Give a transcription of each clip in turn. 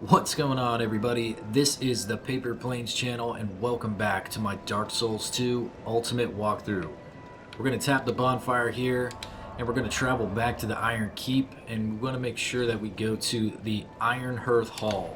What's going on, everybody? This is the Paper Planes channel, and welcome back to my Dark Souls 2 Ultimate Walkthrough. We're going to tap the bonfire here, and we're going to travel back to the Iron Keep, and we're going to make sure that we go to the Iron Hearth Hall.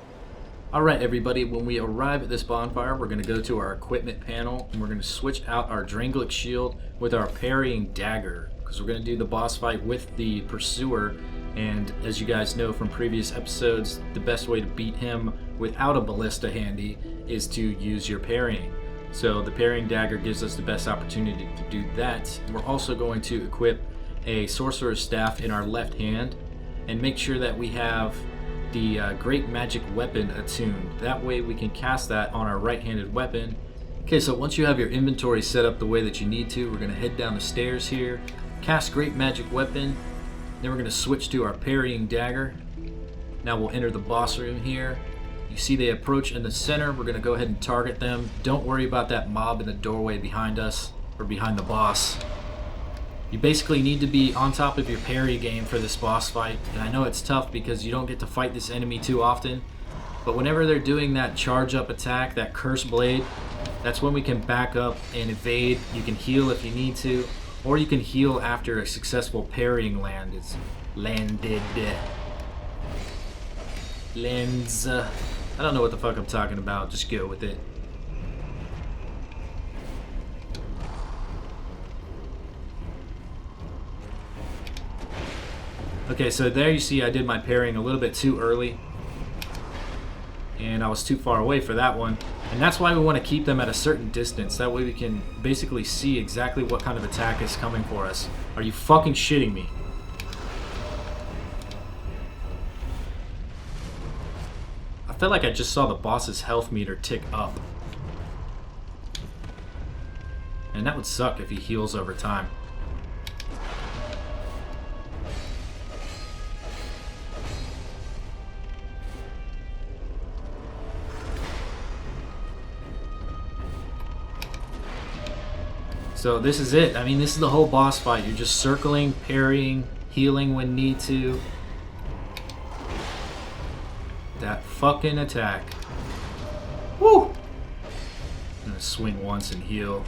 Alright, everybody, when we arrive at this bonfire, we're going to go to our equipment panel, and we're going to switch out our Dranglic shield with our parrying dagger, because we're going to do the boss fight with the pursuer. And as you guys know from previous episodes, the best way to beat him without a ballista handy is to use your parrying. So the parrying dagger gives us the best opportunity to do that. We're also going to equip a sorcerer's staff in our left hand and make sure that we have the great magic weapon attuned. That way we can cast that on our right-handed weapon. Okay, so once you have your inventory set up the way that you need to, we're going to head down the stairs here, cast great magic weapon. Then we're going to switch to our parrying dagger. Now we'll enter the boss room here. You see they approach in the center. We're going to go ahead and target them. Don't worry about that mob in the doorway behind us, or behind the boss. You basically need to be on top of your parry game for this boss fight. And I know it's tough because you don't get to fight this enemy too often. But whenever they're doing that charge up attack, that curse blade, that's when we can back up and evade. You can heal if you need to. Or you can heal after a successful parrying land is landed. Lands. I don't know what the fuck I'm talking about. Just go with it. Okay, so there you see I did my parrying a little bit too early. And I was too far away for that one. And that's why we want to keep them at a certain distance. That way we can basically see exactly what kind of attack is coming for us. Are you fucking shitting me? I feel like I just saw the boss's health meter tick up. And that would suck if he heals over time. So this is it. I mean, this is the whole boss fight. You're just circling, parrying, healing when need to. That fucking attack. Woo! I'm gonna swing once and heal.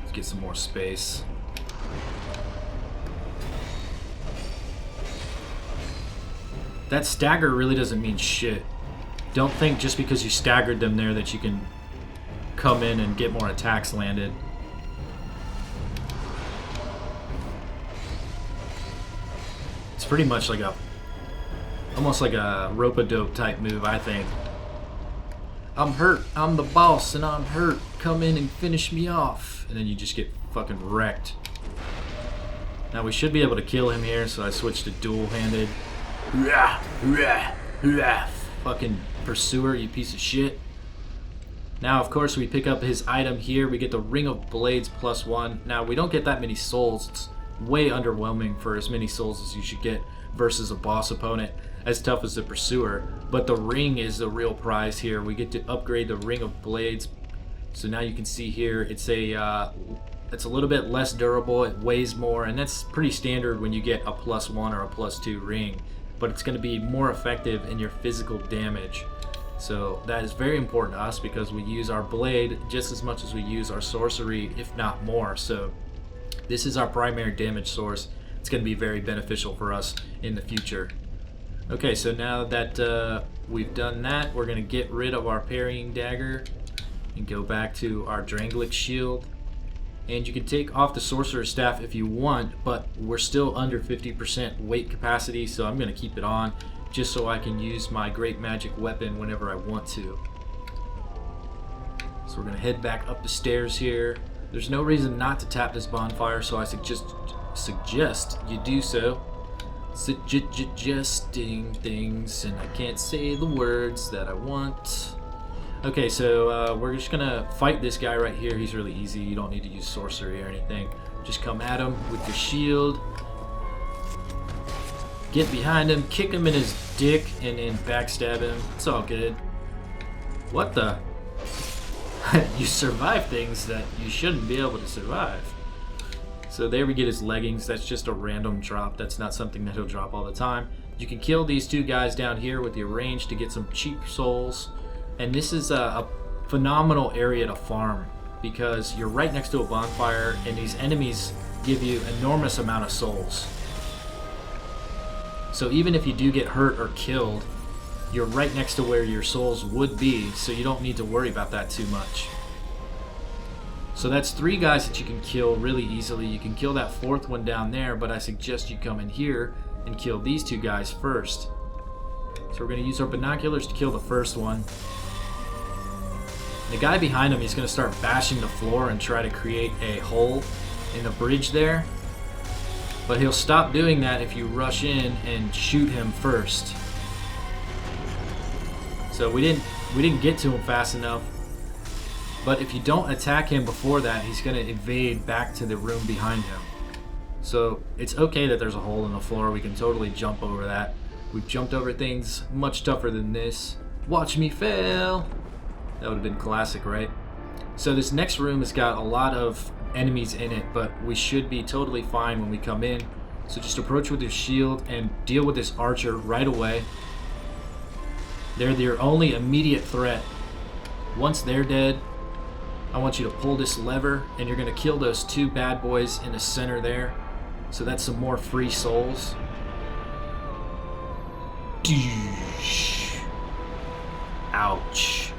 Let's get some more space. That stagger really doesn't mean shit. Don't think just because you staggered them there that you can come in and get more attacks landed. It's pretty much like almost like a rope-a-dope type move, I think. I'm hurt, I'm the boss, and I'm hurt. Come in and finish me off. And then you just get fucking wrecked. Now we should be able to kill him here, so I switched to dual-handed. Fucking pursuer, you piece of shit. Now, of course, we pick up his item here. We get the Ring of Blades +1. Now, we don't get that many souls. It's way underwhelming for as many souls as you should get versus a boss opponent as tough as the pursuer. But the ring is the real prize here. We get to upgrade the Ring of Blades. So now you can see here, it's a little bit less durable. It weighs more, and that's pretty standard when you get a +1 or a +2 ring. But it's going to be more effective in your physical damage. So that is very important to us because we use our blade just as much as we use our sorcery, if not more. So this is our primary damage source. It's going to be very beneficial for us in the future. Okay, so now that we've done that, we're going to get rid of our parrying dagger and go back to our Dranglic shield. And you can take off the sorcerer's staff if you want, but we're still under 50% weight capacity, so I'm going to keep it on just so I can use my great magic weapon whenever I want to. So we're going to head back up the stairs here. There's no reason not to tap this bonfire, so I suggest you do so. Suggesting things, and I can't say the words that I want. Okay, so we're just gonna fight this guy right here. He's really easy. You don't need to use sorcery or anything. Just come at him with your shield. Get behind him, kick him in his dick, and then backstab him. It's all good. What the? You survive things that you shouldn't be able to survive. So there we get his leggings. That's just a random drop. That's not something that he'll drop all the time. You can kill these two guys down here with your range to get some cheap souls. And this is a phenomenal area to farm because you're right next to a bonfire and these enemies give you enormous amount of souls. So even if you do get hurt or killed, you're right next to where your souls would be, so you don't need to worry about that too much. So that's 3 guys that you can kill really easily. You can kill that 4th one down there, but I suggest you come in here and kill these 2 guys first. So we're going to use our binoculars to kill the first one. The guy behind him, he's going to start bashing the floor and try to create a hole in the bridge there. But he'll stop doing that if you rush in and shoot him first. So we didn't get to him fast enough. But if you don't attack him before that, he's going to evade back to the room behind him. So it's okay that there's a hole in the floor. We can totally jump over that. We've jumped over things much tougher than this. Watch me fail. That would have been classic, right? So this next room has got a lot of enemies in it, but we should be totally fine when we come in. So just approach with your shield and deal with this archer right away. They're your only immediate threat. Once they're dead, I want you to pull this lever and you're going to kill those 2 bad boys in the center there. So that's some more free souls. Ouch.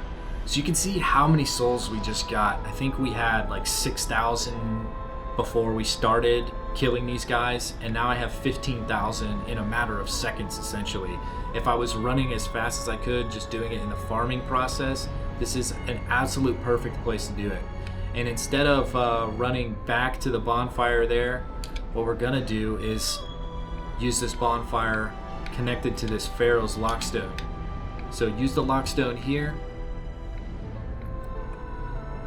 So you can see how many souls we just got. I think we had like 6,000 before we started killing these guys, and now I have 15,000 in a matter of seconds essentially. If I was running as fast as I could, just doing it in the farming process, this is an absolute perfect place to do it. And instead of running back to the bonfire there, what we're gonna do is use this bonfire connected to this Pharaoh's lockstone. So use the lockstone here.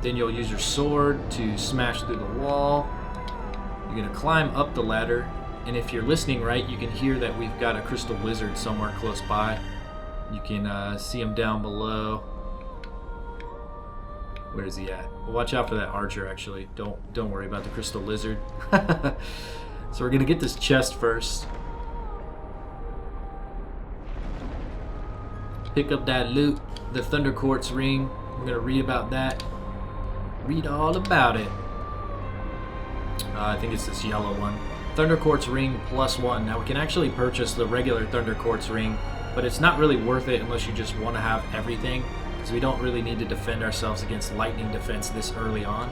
Then you'll use your sword to smash through the wall. You're gonna climb up the ladder, and if you're listening right, you can hear that we've got a crystal lizard somewhere close by. You can see him down below. Where is he at? Well, watch out for that archer, actually. Don't worry about the crystal lizard. So we're gonna get this chest first. Pick up that loot, the Thunder Quartz ring. We're gonna read about that. Read all about it. I think it's this yellow one. Thunder Quartz ring +1. Now we can actually purchase the regular Thunder Quartz ring, but it's not really worth it unless you just want to have everything, because we don't really need to defend ourselves against lightning defense this early on.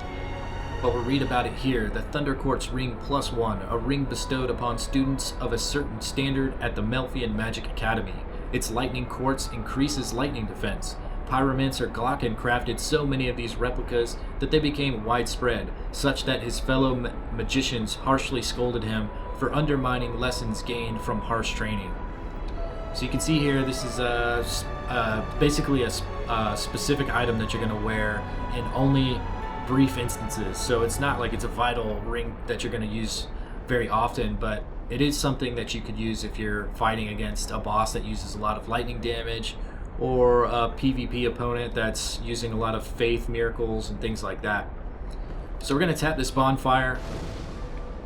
But we'll read about it here. The Thunder Quartz ring +1, a ring bestowed upon students of a certain standard at the Melfian Magic Academy. Its lightning quartz increases lightning defense. Pyromancer Glocken crafted so many of these replicas that they became widespread, such that his fellow magicians harshly scolded him for undermining lessons gained from harsh training. So you can see here, this is basically a specific item that you're going to wear in only brief instances. So it's not like it's a vital ring that you're going to use very often, but it is something that you could use if you're fighting against a boss that uses a lot of lightning damage, or a PvP opponent that's using a lot of faith miracles and things like that. So we're going to tap this bonfire,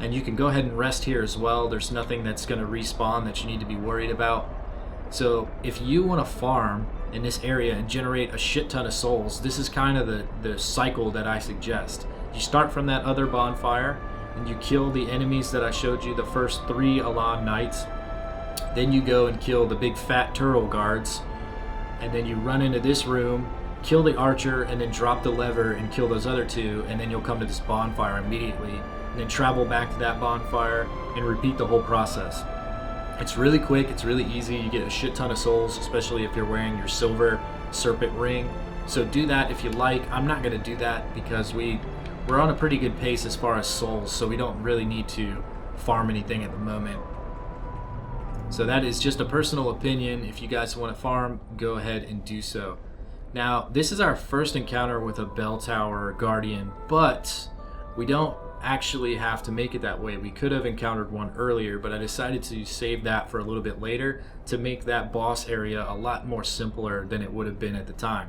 and you can go ahead and rest here as well. There's nothing that's going to respawn that you need to be worried about. So if you want to farm in this area and generate a shit ton of souls, this is kind of the cycle that I suggest. You start from that other bonfire and you kill the enemies that I showed you, the first 3 Elan Knights. Then you go and kill the big fat turtle guards, and then you run into this room, kill the archer, and then drop the lever and kill those other 2, and then you'll come to this bonfire immediately, and then travel back to that bonfire and repeat the whole process. It's really quick, it's really easy, you get a shit ton of souls, especially if you're wearing your silver serpent ring. So do that if you like. I'm not going to do that because we're on a pretty good pace as far as souls, so we don't really need to farm anything at the moment. So that is just a personal opinion. If you guys want to farm, go ahead and do so. Now, this is our first encounter with a bell tower guardian, but we don't actually have to make it that way. We could have encountered one earlier, but I decided to save that for a little bit later to make that boss area a lot more simpler than it would have been at the time.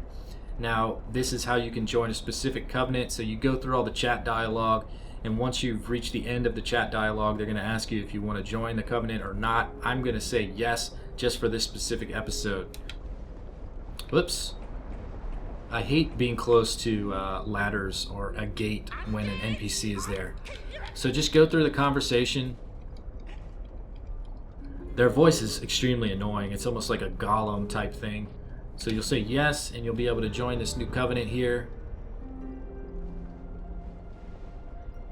Now, this is how you can join a specific covenant. So you go through all the chat dialogue, And once you've reached the end of the chat dialogue, they're going to ask you if you want to join the Covenant or not. I'm going to say yes, just for this specific episode. Whoops. I hate being close to ladders or a gate when an NPC is there. So just go through the conversation. Their voice is extremely annoying. It's almost like a Gollum type thing. So you'll say yes, and you'll be able to join this new Covenant here.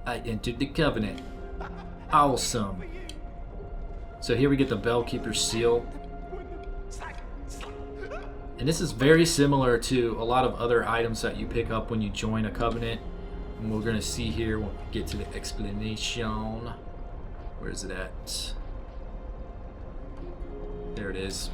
I entered the Covenant. Awesome. So here we get the Bellkeeper's seal. And this is very similar to a lot of other items that you pick up when you join a Covenant. And we're going to see here when we get to the explanation. Where is it at? There it is.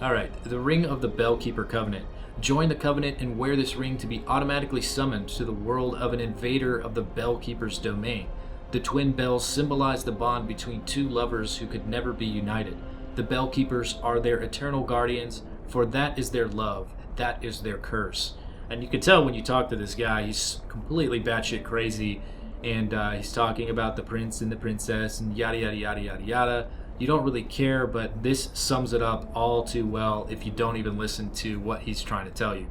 Alright, the Ring of the Bellkeeper Covenant. Join the Covenant and wear this ring to be automatically summoned to the world of an invader of the Bellkeeper's domain. The twin bells symbolize the bond between two lovers who could never be united. The Bellkeepers are their eternal guardians, for that is their love, that is their curse. And you can tell when you talk to this guy, he's completely batshit crazy, and he's talking about the prince and the princess and yada yada yada yada yada. You don't really care, but this sums it up all too well if you don't even listen to what he's trying to tell you.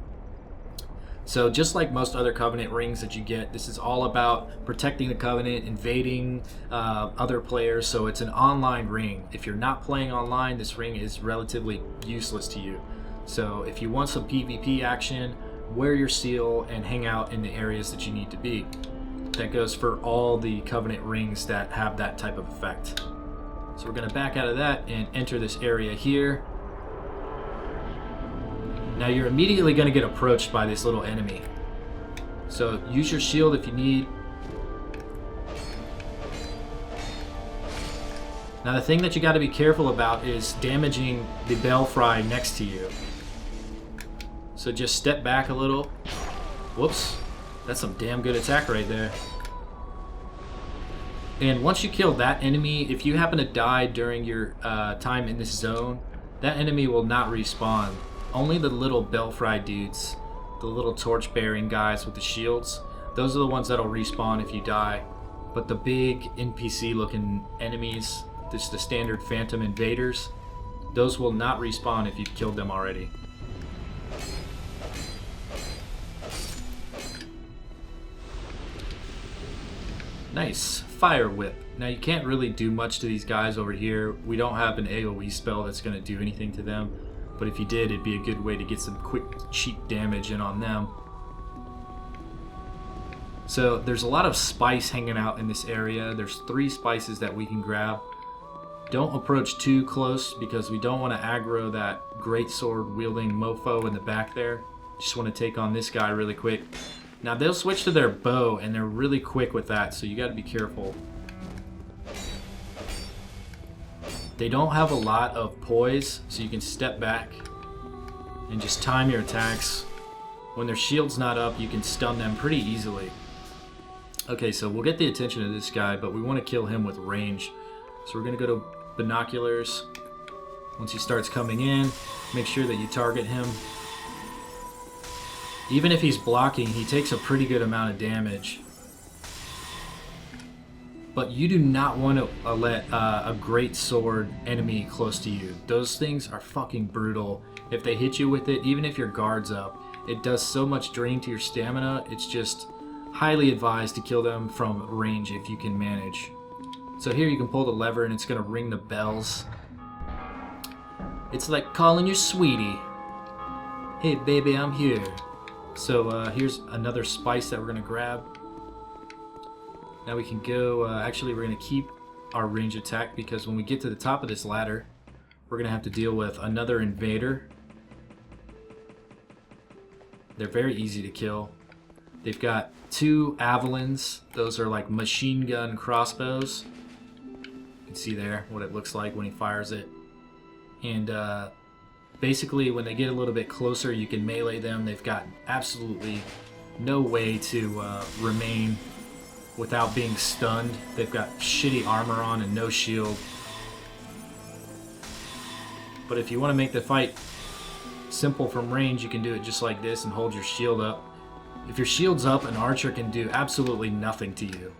So just like most other Covenant rings that you get, this is all about protecting the Covenant, invading other players. So it's an online ring. If you're not playing online, this ring is relatively useless to you. So if you want some PvP action, wear your seal and hang out in the areas that you need to be. That goes for all the Covenant rings that have that type of effect. So we're going to back out of that and enter this area here. Now you're immediately going to get approached by this little enemy. So use your shield if you need. Now the thing that you got to be careful about is damaging the Belfry next to you. So just step back a little. Whoops. That's some damn good attack right there. And once you kill that enemy, if you happen to die during your time in this zone, that enemy will not respawn. Only the little Belfry dudes, the little torch-bearing guys with the shields, those are the ones that'll respawn if you die. But the big NPC-looking enemies, just the standard Phantom Invaders, those will not respawn if you've killed them already. Nice. Fire Whip. Now you can't really do much to these guys over here. We don't have an AoE spell that's going to do anything to them. But if you did, it'd be a good way to get some quick, cheap damage in on them. So there's a lot of spice hanging out in this area. There's 3 spices that we can grab. Don't approach too close because we don't want to aggro that greatsword wielding mofo in the back there. Just want to take on this guy really quick. Now they'll switch to their bow and they're really quick with that, so you got to be careful. They don't have a lot of poise, so you can step back and just time your attacks. When their shield's not up, you can stun them pretty easily. Okay, so we'll get the attention of this guy, but we want to kill him with range. So we're going to go to binoculars. Once he starts coming in, make sure that you target him. Even if he's blocking, he takes a pretty good amount of damage. But you do not want to let a great sword enemy close to you. Those things are fucking brutal. If they hit you with it, even if your guard's up, it does so much drain to your stamina. It's just highly advised to kill them from range if you can manage. So here you can pull the lever and it's going to ring the bells. It's like calling your sweetie. Hey baby, I'm here. So here's another spice that we're going to grab. Now we can go, actually we're going to keep our range attack because when we get to the top of this ladder, we're going to have to deal with another invader. They're very easy to kill. They've got 2 Avalons. Those are like machine gun crossbows. You can see there what it looks like when he fires it. And basically when they get a little bit closer, you can melee them. They've got absolutely no way to remain without being stunned. They've got shitty armor on and no shield. But if you want to make the fight simple from range, you can do it just like this and hold your shield up. If your shield's up, an archer can do absolutely nothing to you.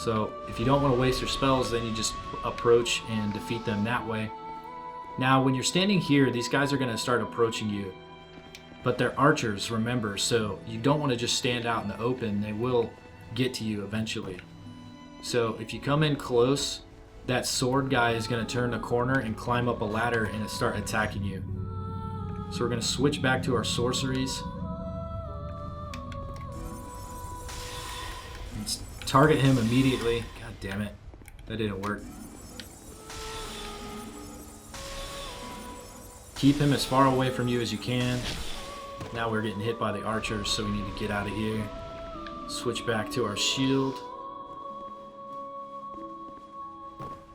So if you don't want to waste your spells, then you just approach and defeat them that way. Now, when you're standing here, these guys are going to start approaching you. But they're archers, remember, so you don't want to just stand out in the open. They will get to you eventually. So if you come in close, that sword guy is going to turn the corner and climb up a ladder and start attacking you. So we're going to switch back to our sorceries. Let's target him immediately. God damn it. That didn't work. Keep him as far away from you as you can. Now we're getting hit by the archers, so we need to get out of here. Switch back to our shield.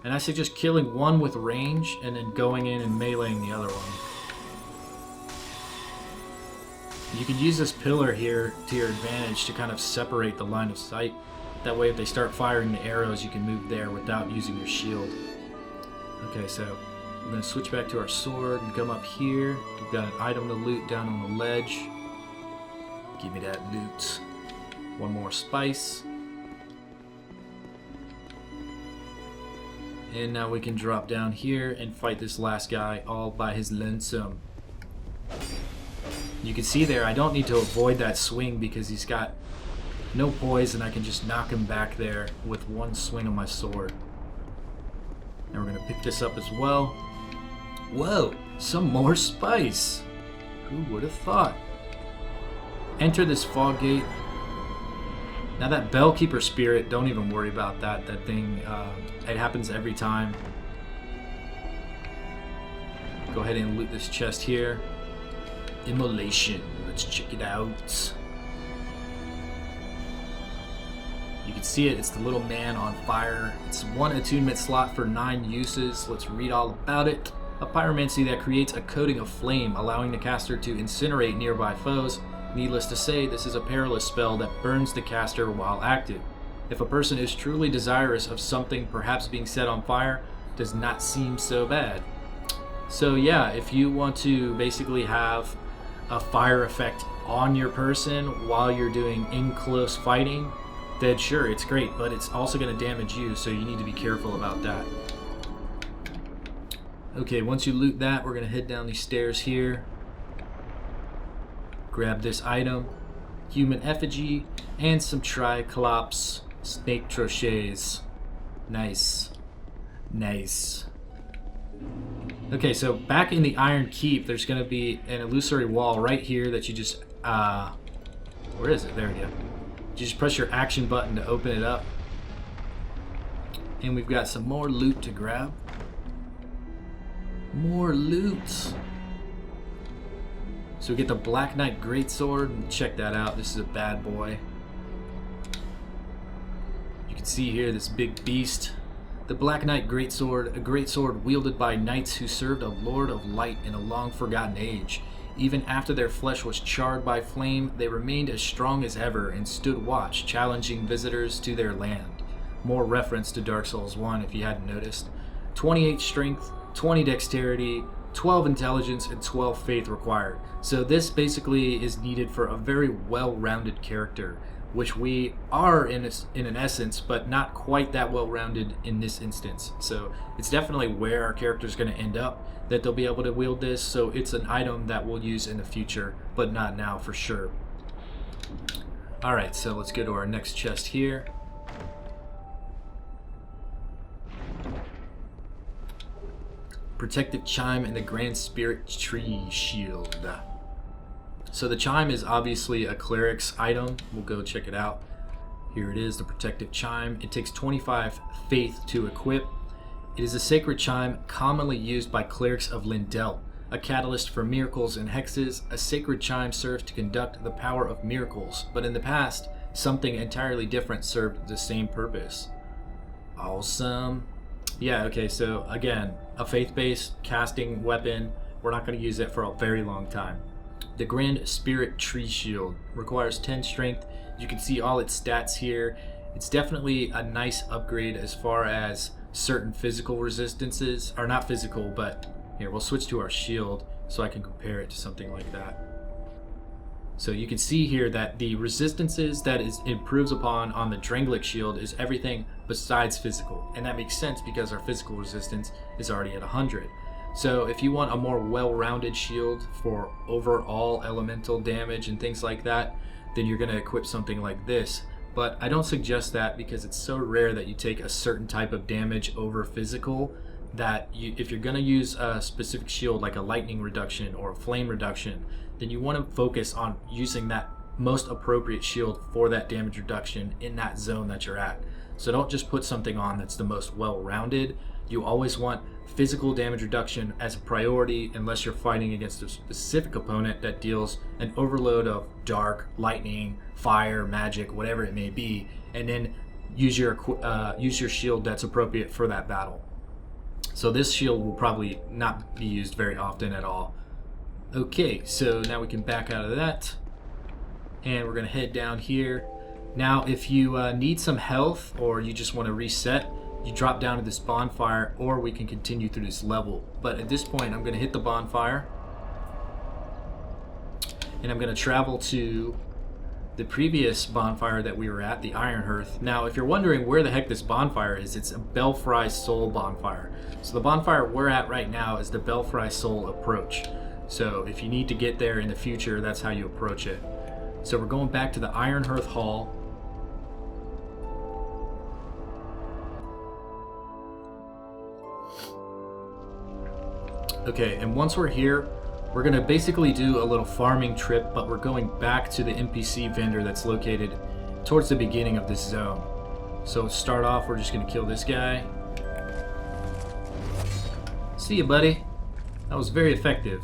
And I suggest killing one with range and then going in and meleeing the other one. You can use this pillar here to your advantage to kind of separate the line of sight. That way if they start firing the arrows, you can move there without using your shield. Okay, so we're going to switch back to our sword and come up here. We've got an item to loot down on the ledge. Give me that loot. One more spice. And now we can drop down here and fight this last guy all by his lonesome. You can see there, I don't need to avoid that swing because he's got no poise and I can just knock him back there with one swing of my sword. And we're going to pick this up as well. Whoa, some more spice. Who would have thought? Enter this fog gate. Now that Bellkeeper spirit, don't even worry about that. That thing, it happens every time. Go ahead and loot this chest here. Immolation. Let's check it out. You can see it. It's the little man on fire. It's one attunement slot for 9 uses. Let's read all about it. A pyromancy that creates a coating of flame, allowing the caster to incinerate nearby foes. Needless to say, this is a perilous spell that burns the caster while active. If a person is truly desirous of something perhaps being set on fire, does not seem so bad. So yeah, if you want to basically have a fire effect on your person while you're doing in-close fighting, then sure, it's great, but it's also going to damage you, so you need to be careful about that. Okay, once you loot that, we're going to head down these stairs here. Grab this item, human effigy, and some Triclops snake trochets. Nice. Nice. Okay, so back in the Iron Keep, there's going to be an illusory wall right here that you just... where is it? There we go. You just press your action button to open it up. And we've got some more loot to grab. More loot. So we get the Black Knight Greatsword. Check that out. This is a bad boy. You can see here this big beast. The Black Knight Greatsword, a greatsword wielded by knights who served a Lord of Light in a long-forgotten age. Even after their flesh was charred by flame, they remained as strong as ever and stood watch, challenging visitors to their land. More reference to Dark Souls 1 if you hadn't noticed. 28 strength, 20 dexterity, 12 intelligence, and 12 faith required. So this basically is needed for a very well-rounded character, which we are in an essence, but not quite that well-rounded in this instance. So it's definitely where our character is going to end up, that they'll be able to wield this. So it's an item that we'll use in the future, but not now for sure. Alright, so let's go to our next chest here. Protective Chime and the Grand Spirit Tree Shield. So the chime is obviously a cleric's item. We'll go check it out. Here it is, the Protective Chime. It takes 25 faith to equip. It is a sacred chime commonly used by clerics of Lindell. A catalyst for miracles and hexes, a sacred chime serves to conduct the power of miracles, but in the past, something entirely different served the same purpose. Awesome. Yeah, okay, so again, a faith-based casting weapon. We're not going to use it for a very long time. The Grand Spirit Tree Shield requires 10 strength. You can see all its stats here. It's definitely a nice upgrade as far as certain physical resistances, or not physical, but here, we'll switch to our shield so I can compare it to something like that. So you can see here that the resistances that it improves upon on the Drangleic shield is everything besides physical. And that makes sense because our physical resistance is already at 100. So if you want a more well-rounded shield for overall elemental damage and things like that, then you're going to equip something like this. But I don't suggest that because it's so rare that you take a certain type of damage over physical that if you're going to use a specific shield like a lightning reduction or a flame reduction, then you want to focus on using that most appropriate shield for that damage reduction in that zone that you're at. So don't just put something on that's the most well-rounded. You always want physical damage reduction as a priority unless you're fighting against a specific opponent that deals an overload of dark, lightning, fire, magic, whatever it may be, and then use your shield that's appropriate for that battle. So this shield will probably not be used very often at all. Okay, so now we can back out of that, and we're going to head down here. Now if you need some health or you just want to reset, you drop down to this bonfire, or we can continue through this level. But at this point I'm going to hit the bonfire, and I'm going to travel to the previous bonfire that we were at, the Iron Hearth. Now if you're wondering where the heck this bonfire is, it's a Belfry Sol bonfire. So the bonfire we're at right now is the Belfry Sol approach. So if you need to get there in the future, that's how you approach it. So we're going back to the Iron Hearth Hall. Okay, and once we're here, we're going to basically do a little farming trip, but we're going back to the NPC vendor that's located towards the beginning of this zone. So to start off, we're just going to kill this guy. See ya, buddy. That was very effective.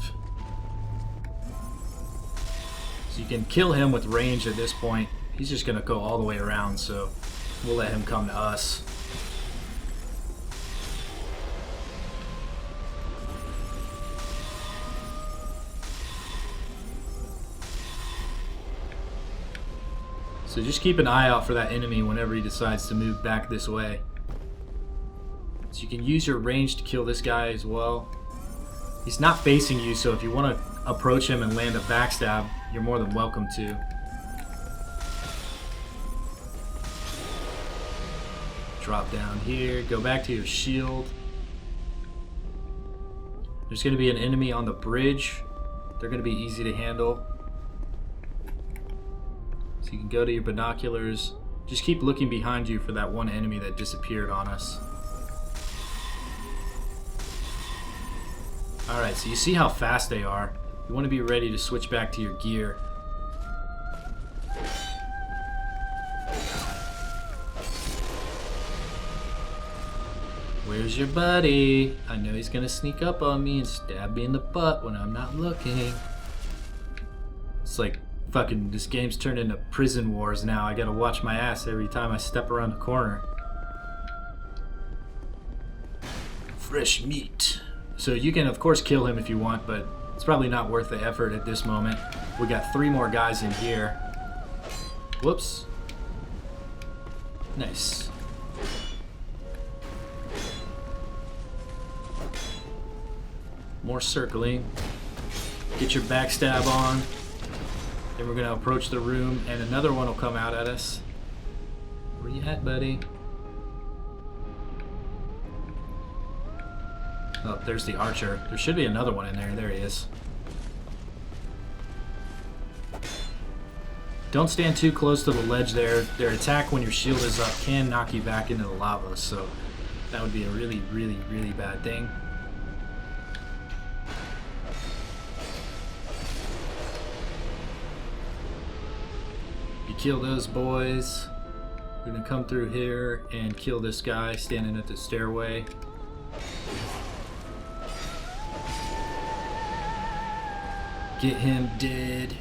So you can kill him with range at this point. He's just going to go all the way around, so we'll let him come to us. So just keep an eye out for that enemy whenever he decides to move back this way. So you can use your range to kill this guy as well. He's not facing you, so if you want to approach him and land a backstab, you're more than welcome to. Drop down here, go back to your shield. There's going to be an enemy on the bridge. They're going to be easy to handle. So you can go to your binoculars. Just keep looking behind you for that one enemy that disappeared on us. Alright, so you see how fast they are. You want to be ready to switch back to your gear. Where's your buddy? I know he's gonna sneak up on me and stab me in the butt when I'm not looking. It's like fucking, this game's turned into prison wars now. I gotta watch my ass every time I step around the corner. Fresh meat. So you can of course kill him if you want, but it's probably not worth the effort at this moment. We got 3 more guys in here. Whoops. Nice. More circling. Get your backstab on. Then we're gonna approach the room and another one will come out at us. Where you at, buddy? Oh, there's the archer. There should be another one in there. There he is. Don't stand too close to the ledge there. Their attack when your shield is up can knock you back into the lava, so that would be a really, really, really bad thing. You kill those boys. We're gonna come through here and kill this guy standing at the stairway. Get him dead.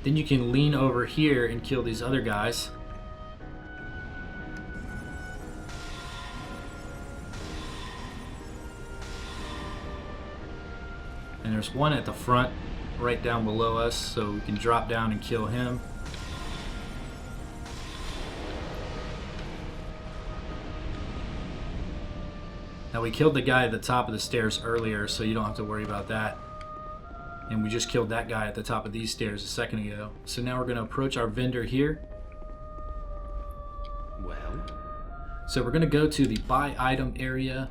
Then you can lean over here and kill these other guys. And there's one at the front, right down below us, so we can drop down and kill him. Now we killed the guy at the top of the stairs earlier, so you don't have to worry about that. And we just killed that guy at the top of these stairs a second ago. So now we're going to approach our vendor here. Well, so we're going to go to the buy item area.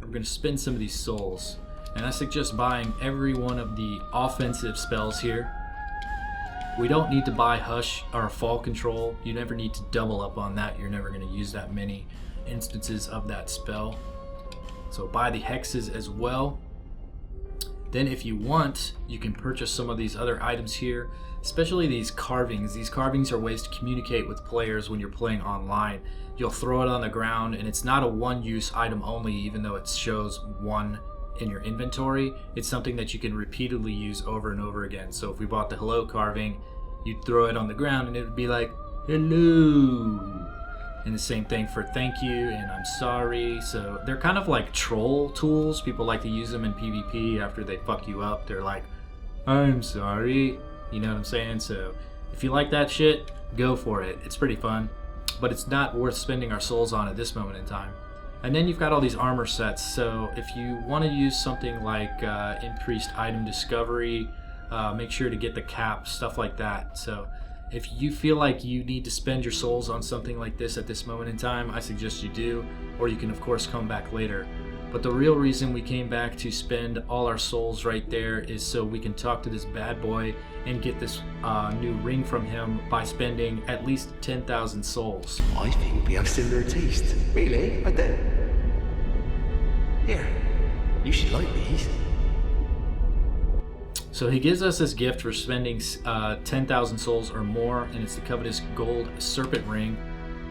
We're going to spend some of these souls. And I suggest buying every one of the offensive spells here. We don't need to buy Hush or Fall Control. You never need to double up on that. You're never going to use that many instances of that spell. So buy the hexes as well. Then if you want, you can purchase some of these other items here, especially these carvings. These carvings are ways to communicate with players when you're playing online. You'll throw it on the ground, and it's not a one-use item only, even though it shows one in your inventory. It's something that you can repeatedly use over and over again. So if we bought the hello carving, you'd throw it on the ground and it would be like, hello. And the same thing for thank you and I'm sorry. So they're kind of like troll tools. People like to use them in PvP after they fuck you up. They're like, I'm sorry. You know what I'm saying? So if you like that shit, go for it. It's pretty fun. But it's not worth spending our souls on at this moment in time. And then you've got all these armor sets. So if you want to use something like increased item discovery, make sure to get the cap, stuff like that. So if you feel like you need to spend your souls on something like this at this moment in time, I suggest you do, or you can of course come back later. But the real reason we came back to spend all our souls right there is so we can talk to this bad boy and get this new ring from him by spending at least 10,000 souls. I think we have similar taste. Really? I do. Here, you should like these. So he gives us this gift for spending 10,000 souls or more, and it's the covetous gold serpent ring.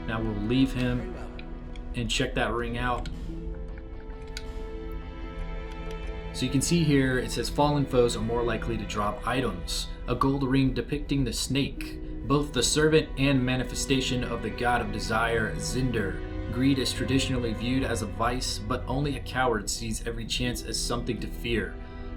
Now we'll leave him and check that ring out. So you can see here it says fallen foes are more likely to drop items. A gold ring depicting the snake, both the servant and manifestation of the god of desire, Zinder. Greed is traditionally viewed as a vice, but only a coward sees every chance as something to fear.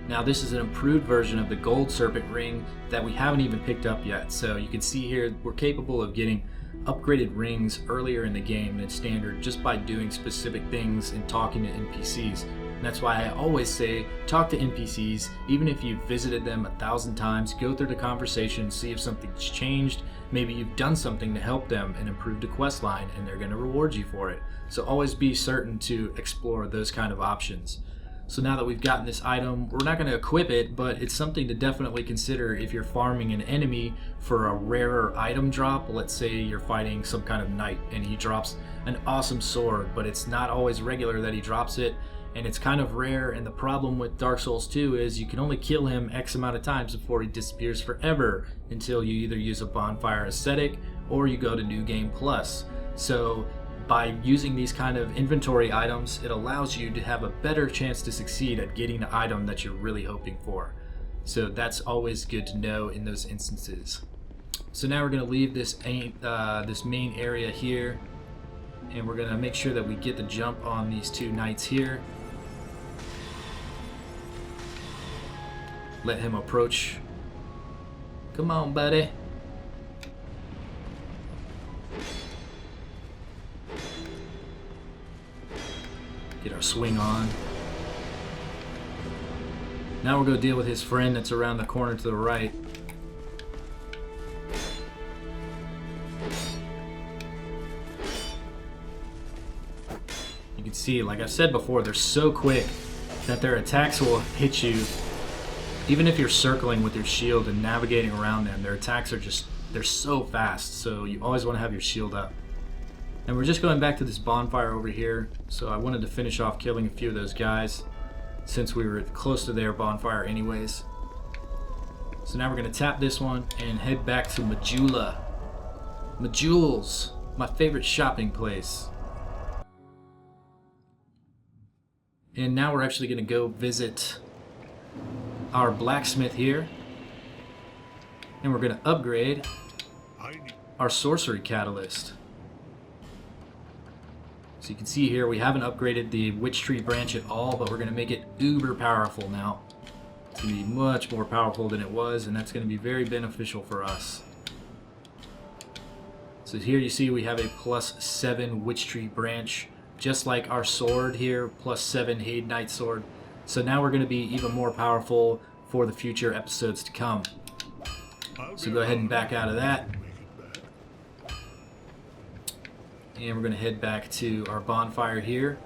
Now this is an improved version of the gold serpent ring that we haven't even picked up yet. So you can see here we're capable of getting upgraded rings earlier in the game than standard just by doing specific things and talking to NPCs. And that's why I always say talk to NPCs, even if you've visited them 1,000 times, go through the conversation, see if something's changed. Maybe you've done something to help them and improve the quest line and they're going to reward you for it. So always be certain to explore those kind of options. So now that we've gotten this item, we're not going to equip it, but it's something to definitely consider if you're farming an enemy for a rarer item drop. Let's say you're fighting some kind of knight and he drops an awesome sword, but it's not always regular that he drops it, and it's kind of rare. And the problem with Dark Souls 2 is you can only kill him X amount of times before he disappears forever until you either use a bonfire ascetic or you go to New Game Plus. So by using these kind of inventory items, it allows you to have a better chance to succeed at getting the item that you're really hoping for. So that's always good to know in those instances. So now we're going to leave this main area here, and we're going to make sure that we get the jump on these two knights here. Let him approach. Come on, buddy. Get our swing on. Now we'll go deal with his friend that's around the corner to the right. You can see, like I said before, they're so quick that their attacks will hit you. Even if you're circling with your shield and navigating around them, their attacks are they're so fast. So you always want to have your shield up. And we're just going back to this bonfire over here, so I wanted to finish off killing a few of those guys since we were close to their bonfire anyways. So now we're going to tap this one and head back to Majula. Majules, my favorite shopping place. And now we're actually going to go visit our blacksmith here. And we're going to upgrade our sorcery catalyst. So you can see here we haven't upgraded the witch tree branch at all, but we're going to make it uber powerful now. It's going to be much more powerful than it was, and that's going to be very beneficial for us. So here you see we have a +7 witch tree branch, just like our sword here, +7 Haid Knight sword. So now we're going to be even more powerful for the future episodes to come. So go ahead and back out of that. And we're going to head back to our bonfire here.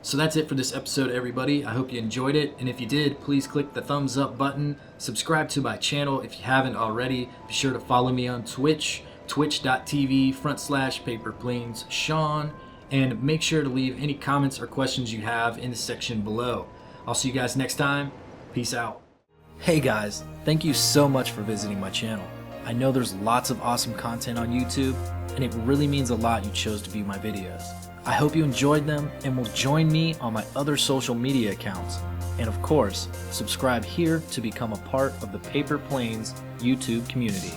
So that's it for this episode, everybody. I hope you enjoyed it. And if you did, please click the thumbs up button. Subscribe to my channel if you haven't already. Be sure to follow me on Twitch, twitch.tv/paperplanessean. And make sure to leave any comments or questions you have in the section below. I'll see you guys next time. Peace out. Hey guys, thank you so much for visiting my channel. I know there's lots of awesome content on YouTube, and it really means a lot you chose to view my videos. I hope you enjoyed them and will join me on my other social media accounts. And of course, subscribe here to become a part of the Paper Planes YouTube community.